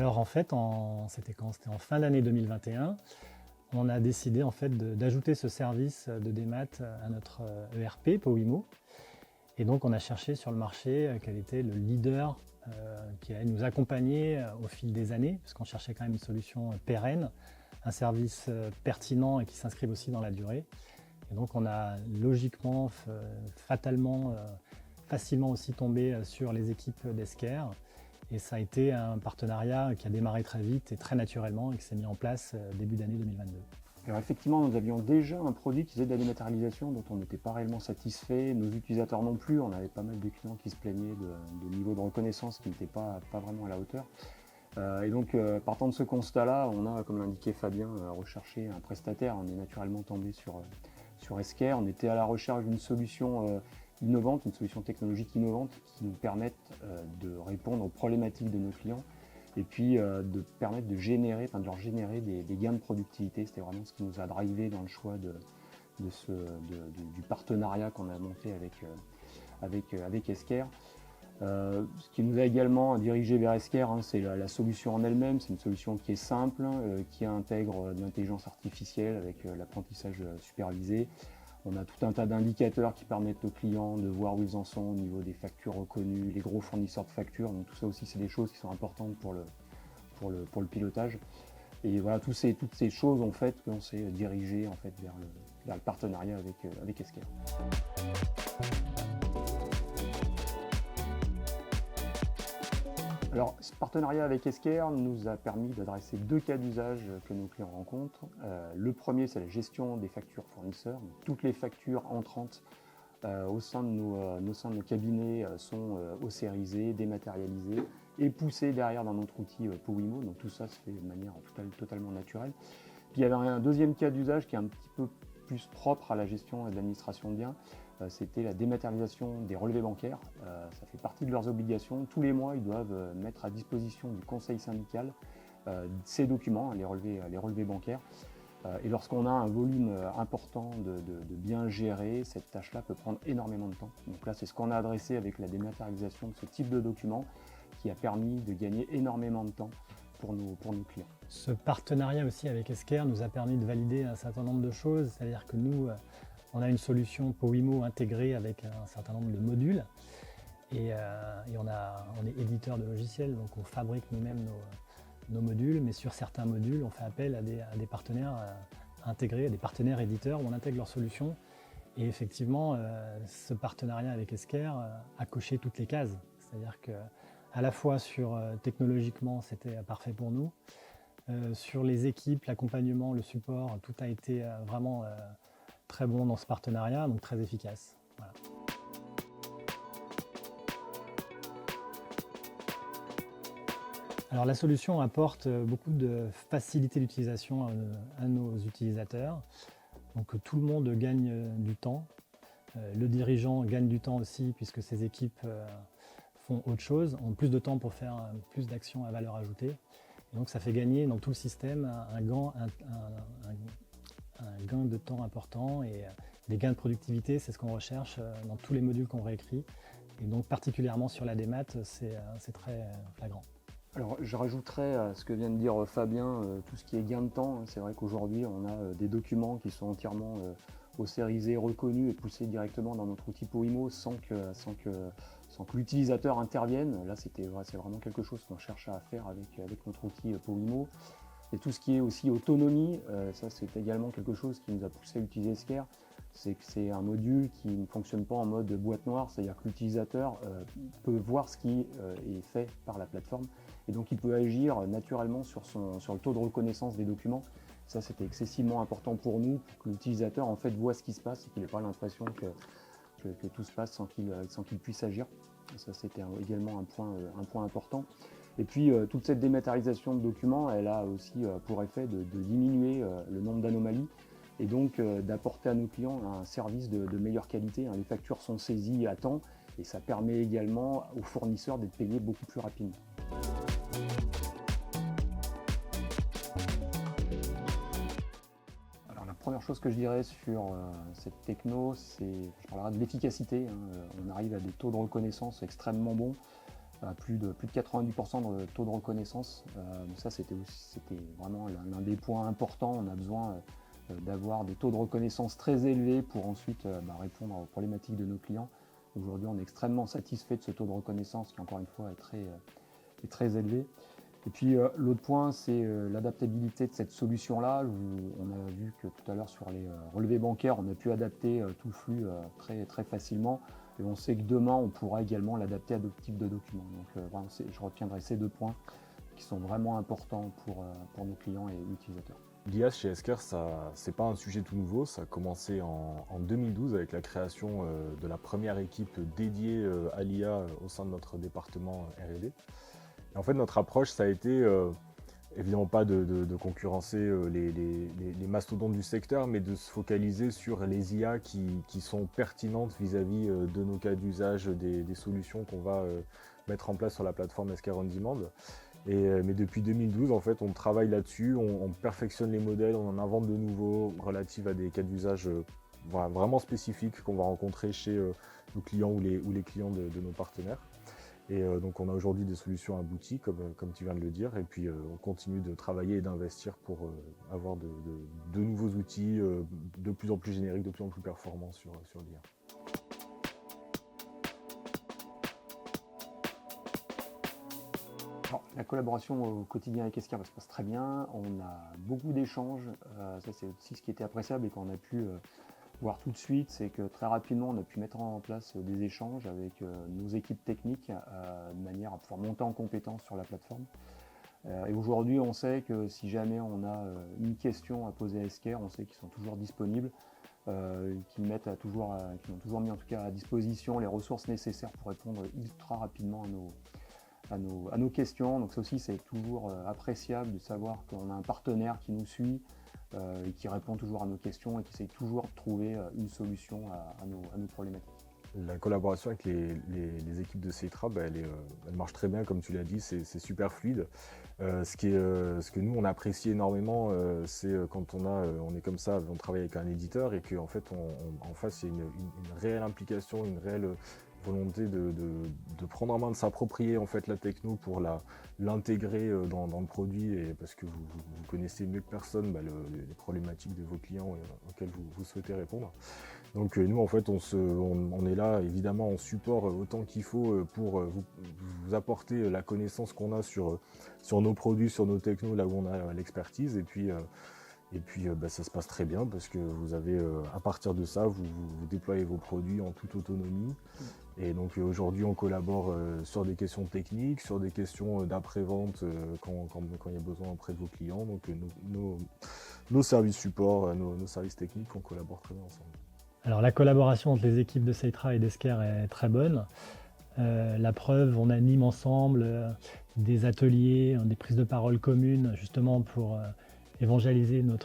Alors en fait, c'était quand? C'était en fin d'année 2021. On a décidé en fait d'ajouter ce service de démat à notre ERP Powimo. Et donc on a cherché sur le marché quel était le leader qui allait nous accompagner au fil des années, parce qu'on cherchait quand même une solution pérenne, un service pertinent et qui s'inscrive aussi dans la durée. Et donc on a logiquement, fatalement, facilement aussi tombé sur les équipes d'Esker. Et ça a été un partenariat qui a démarré très vite et très naturellement et qui s'est mis en place début d'année 2022. Alors effectivement, nous avions déjà un produit qui faisait de la dématérialisation dont on n'était pas réellement satisfait, nos utilisateurs non plus, on avait pas mal de clients qui se plaignaient de niveau de reconnaissance qui n'était pas vraiment à la hauteur. Et donc partant de ce constat-là, on a, comme l'indiquait Fabien, recherché un prestataire. On est naturellement tombé sur Esker. On était à la recherche d'une solution innovante, une solution technologique innovante qui nous permette de répondre aux problématiques de nos clients et puis de permettre de leur générer des gains de productivité. C'était vraiment ce qui nous a drivé dans le choix du partenariat qu'on a monté avec Esker. Ce qui nous a également dirigé vers Esker, c'est la solution en elle-même. C'est une solution qui est simple, qui intègre de l'intelligence artificielle avec l'apprentissage supervisé. On a tout un tas d'indicateurs qui permettent aux clients de voir où ils en sont au niveau des factures reconnues, les gros fournisseurs de factures. Donc tout ça aussi, c'est des choses qui sont importantes pour le pilotage. Et voilà, toutes ces choses ont fait qu'on s'est dirigé en fait, vers le partenariat avec Esker. Alors, ce partenariat avec Esker nous a permis d'adresser deux cas d'usage que nos clients rencontrent. Le premier, c'est la gestion des factures fournisseurs. Donc, toutes les factures entrantes au sein de nos cabinets sont ossérisées, dématérialisées et poussées derrière dans notre outil Powimo. Donc tout ça se fait de manière totalement naturelle. Puis il y avait un deuxième cas d'usage qui est un petit peu plus propre à la gestion et de l'administration de biens. C'était la dématérialisation des relevés bancaires. Ça fait partie de leurs obligations. Tous les mois, ils doivent mettre à disposition du conseil syndical ces documents, les relevés bancaires. Et lorsqu'on a un volume important de biens gérés, cette tâche-là peut prendre énormément de temps. Donc là, c'est ce qu'on a adressé avec la dématérialisation de ce type de documents qui a permis de gagner énormément de temps pour nos clients. Ce partenariat aussi avec Esker nous a permis de valider un certain nombre de choses, c'est-à-dire que nous, on a une solution Powimo intégrée avec un certain nombre de modules et on est éditeur de logiciels, donc on fabrique nous-mêmes nos modules, mais sur certains modules, on fait appel à des partenaires intégrés, à des partenaires éditeurs où on intègre leurs solutions. Et effectivement, ce partenariat avec Esker a coché toutes les cases, c'est-à-dire que à la fois technologiquement, c'était parfait pour nous. Sur les équipes, l'accompagnement, le support, tout a été vraiment très bon dans ce partenariat, donc très efficace. Voilà. Alors la solution apporte beaucoup de facilité d'utilisation à nos utilisateurs. Donc tout le monde gagne du temps. Le dirigeant gagne du temps aussi puisque ses équipes font autre chose, ont plus de temps pour faire plus d'actions à valeur ajoutée. Et donc ça fait gagner dans tout le système un gain de temps important et des gains de productivité, c'est ce qu'on recherche dans tous les modules qu'on réécrit. Et donc particulièrement sur la démat, c'est très flagrant. Alors je rajouterais à ce que vient de dire Fabien, tout ce qui est gain de temps. C'est vrai qu'aujourd'hui on a des documents qui sont entièrement ossérisés, reconnus et poussés directement dans notre outil Powimo sans que l'utilisateur intervienne. Là c'est vraiment quelque chose qu'on cherche à faire avec notre outil Powimo. Et tout ce qui est aussi autonomie, ça c'est également quelque chose qui nous a poussé à utiliser Esker. C'est que c'est un module qui ne fonctionne pas en mode boîte noire, c'est-à-dire que l'utilisateur peut voir ce qui est fait par la plateforme et donc il peut agir naturellement sur le taux de reconnaissance des documents. Ça c'était excessivement important pour nous, pour que l'utilisateur en fait voit ce qui se passe et qu'il n'ait pas l'impression que tout se passe sans qu'il puisse agir. Ça c'était également un point important. Et puis toute cette dématérialisation de documents, elle a aussi pour effet de diminuer le nombre d'anomalies et donc d'apporter à nos clients un service de meilleure qualité. Les factures sont saisies à temps et ça permet également aux fournisseurs d'être payés beaucoup plus rapidement. Alors la première chose que je dirais sur cette techno, je parlerai de l'efficacité. On arrive à des taux de reconnaissance extrêmement bons. à plus de 90% de taux de reconnaissance. Ça, c'était vraiment l'un des points importants. On a besoin d'avoir des taux de reconnaissance très élevés pour ensuite répondre aux problématiques de nos clients. Aujourd'hui, on est extrêmement satisfait de ce taux de reconnaissance qui, encore une fois, est très élevé. Et puis l'autre point, c'est l'adaptabilité de cette solution-là. On a vu que tout à l'heure sur les relevés bancaires, on a pu adapter tout le flux très facilement. Et on sait que demain, on pourra également l'adapter à d'autres types de documents. Donc vraiment, je retiendrai ces 2 points qui sont vraiment importants pour nos clients et utilisateurs. L'IA chez Esker, c'est pas un sujet tout nouveau. Ça a commencé en 2012 avec la création de la première équipe dédiée à l'IA au sein de notre département R&D. Et en fait, notre approche, ça a été évidemment pas de concurrencer les mastodontes du secteur, mais de se focaliser sur les IA qui sont pertinentes vis-à-vis de nos cas d'usage, des solutions qu'on va mettre en place sur la plateforme Esker On Demand. Mais depuis 2012, en fait, on travaille là-dessus, on perfectionne les modèles, on en invente de nouveaux relatifs à des cas d'usage vraiment spécifiques qu'on va rencontrer chez nos clients ou les clients de nos partenaires. Et donc on a aujourd'hui des solutions abouties, comme tu viens de le dire, et puis on continue de travailler et d'investir pour avoir de nouveaux outils de plus en plus génériques, de plus en plus performants sur l'IA. La collaboration au quotidien avec Esker se passe très bien. On a beaucoup d'échanges. Ça, c'est aussi ce qui était appréciable et qu'on a pu voir tout de suite, c'est que très rapidement, on a pu mettre en place des échanges avec nos équipes techniques de manière à pouvoir monter en compétence sur la plateforme. Et aujourd'hui, on sait que si jamais on a une question à poser à Esker, on sait qu'ils sont toujours disponibles, qu'ils ont toujours mis en tout cas à disposition les ressources nécessaires pour répondre ultra rapidement à nos questions. Donc ça aussi, c'est toujours appréciable de savoir qu'on a un partenaire qui nous suit, et qui répond toujours à nos questions et qui essaye toujours de trouver une solution à nos problématiques. La collaboration avec les équipes de Ceitra, elle marche très bien, comme tu l'as dit, c'est super fluide. Ce que nous, on apprécie énormément, c'est quand on est comme ça, on travaille avec un éditeur et qu'en fait, en face, il y a une réelle implication, une réelle volonté de prendre en main, de s'approprier en fait la techno pour l'intégrer dans le produit, et parce que vous connaissez mieux que personne les problématiques de vos clients auxquelles vous souhaitez répondre. Donc nous en fait on est là évidemment en support autant qu'il faut pour vous apporter la connaissance qu'on a sur nos produits, sur nos technos, là où on a l'expertise, et puis ça se passe très bien parce que vous avez, à partir de ça, vous déployez vos produits en toute autonomie. Et donc aujourd'hui, on collabore sur des questions techniques, sur des questions d'après-vente quand il y a besoin auprès de vos clients. Donc nos services support, nos services techniques, on collabore très bien ensemble. Alors la collaboration entre les équipes de Ceitra et d'Esker est très bonne. La preuve, on anime ensemble des ateliers, des prises de parole communes, justement pour évangéliser nos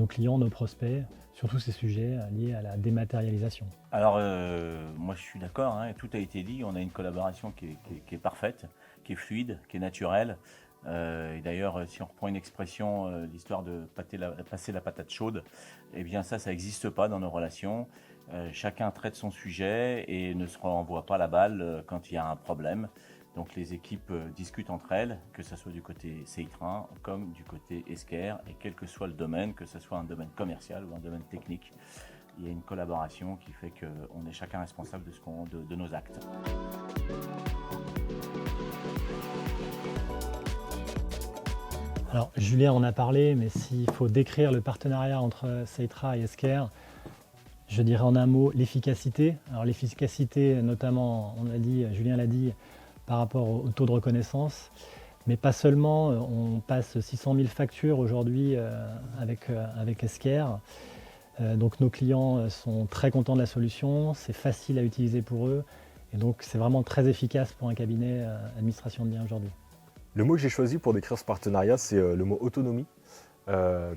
clients, nos prospects, sur tous ces sujets liés à la dématérialisation. Alors, moi je suis d'accord, tout a été dit, on a une collaboration qui est parfaite, qui est fluide, qui est naturelle. Et d'ailleurs, si on reprend une expression, l'histoire de passer la patate chaude, eh bien ça n'existe pas dans nos relations. Chacun traite son sujet et ne se renvoie pas la balle quand il y a un problème. Donc les équipes discutent entre elles, que ce soit du côté Ceitra comme du côté Esker, et quel que soit le domaine, que ce soit un domaine commercial ou un domaine technique, il y a une collaboration qui fait qu'on est chacun responsable de nos actes. Alors Julien en a parlé, mais s'il faut décrire le partenariat entre Ceitra et Esker, je dirais en un mot l'efficacité. Alors l'efficacité notamment, Julien l'a dit, par rapport au taux de reconnaissance, mais pas seulement. On passe 600 000 factures aujourd'hui avec Esker. Donc nos clients sont très contents de la solution, c'est facile à utiliser pour eux, et donc c'est vraiment très efficace pour un cabinet administration de biens aujourd'hui. Le mot que j'ai choisi pour décrire ce partenariat, c'est le mot autonomie.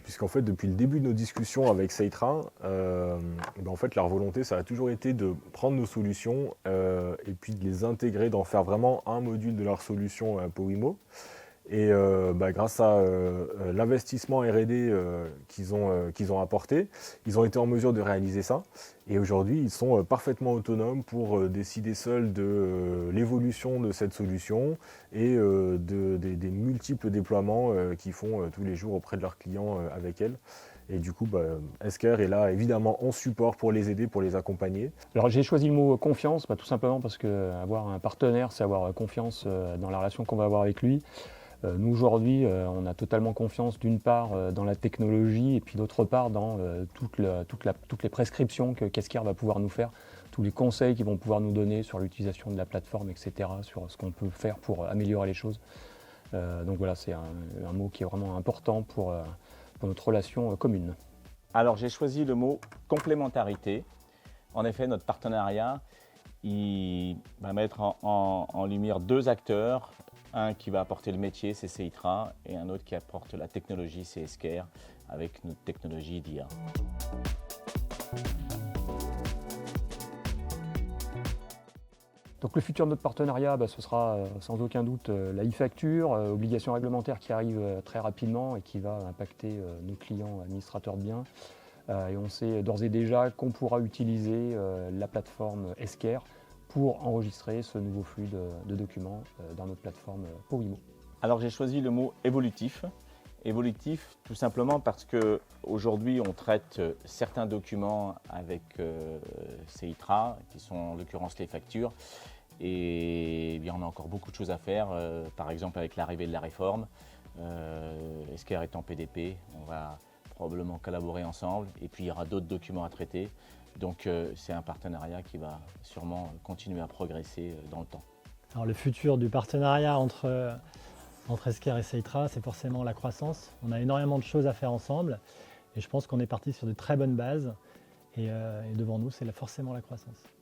Puisqu'en fait, depuis le début de nos discussions avec Ceitra, en fait, leur volonté, ça a toujours été de prendre nos solutions et puis de les intégrer, d'en faire vraiment un module de leur solution Powimo. Et grâce à l'investissement R&D qu'ils ont apporté, ils ont été en mesure de réaliser ça. Et aujourd'hui, ils sont parfaitement autonomes pour décider seuls de l'évolution de cette solution et des multiples déploiements qu'ils font tous les jours auprès de leurs clients avec elle. Et du coup, Esker est là évidemment en support pour les aider, pour les accompagner. Alors j'ai choisi le mot confiance, tout simplement parce qu'avoir un partenaire, c'est avoir confiance dans la relation qu'on va avoir avec lui. Nous aujourd'hui, on a totalement confiance d'une part dans la technologie et puis d'autre part dans toutes les prescriptions que Esker va pouvoir nous faire, tous les conseils qu'ils vont pouvoir nous donner sur l'utilisation de la plateforme, etc., sur ce qu'on peut faire pour améliorer les choses. Donc voilà, c'est un mot qui est vraiment important pour notre relation commune. Alors j'ai choisi le mot complémentarité. En effet, notre partenariat, il va mettre en lumière deux acteurs. Un qui va apporter le métier, c'est Seitra, et un autre qui apporte la technologie, c'est Esker, avec notre technologie d'IA. Donc le futur de notre partenariat, ce sera sans aucun doute la e-facture, obligation réglementaire qui arrive très rapidement et qui va impacter nos clients administrateurs de biens. Et on sait d'ores et déjà qu'on pourra utiliser la plateforme Esker pour enregistrer ce nouveau flux de documents dans notre plateforme Powimo. Alors j'ai choisi le mot évolutif. Évolutif tout simplement parce qu'aujourd'hui on traite certains documents avec Seitra, qui sont en l'occurrence les factures, et bien, on a encore beaucoup de choses à faire, par exemple avec l'arrivée de la réforme. Esker est en PDP, on va probablement collaborer ensemble, et puis il y aura d'autres documents à traiter. Donc c'est un partenariat qui va sûrement continuer à progresser dans le temps. Alors, le futur du partenariat entre Esker et Seitra, c'est forcément la croissance. On a énormément de choses à faire ensemble et je pense qu'on est parti sur de très bonnes bases et devant nous, c'est forcément la croissance.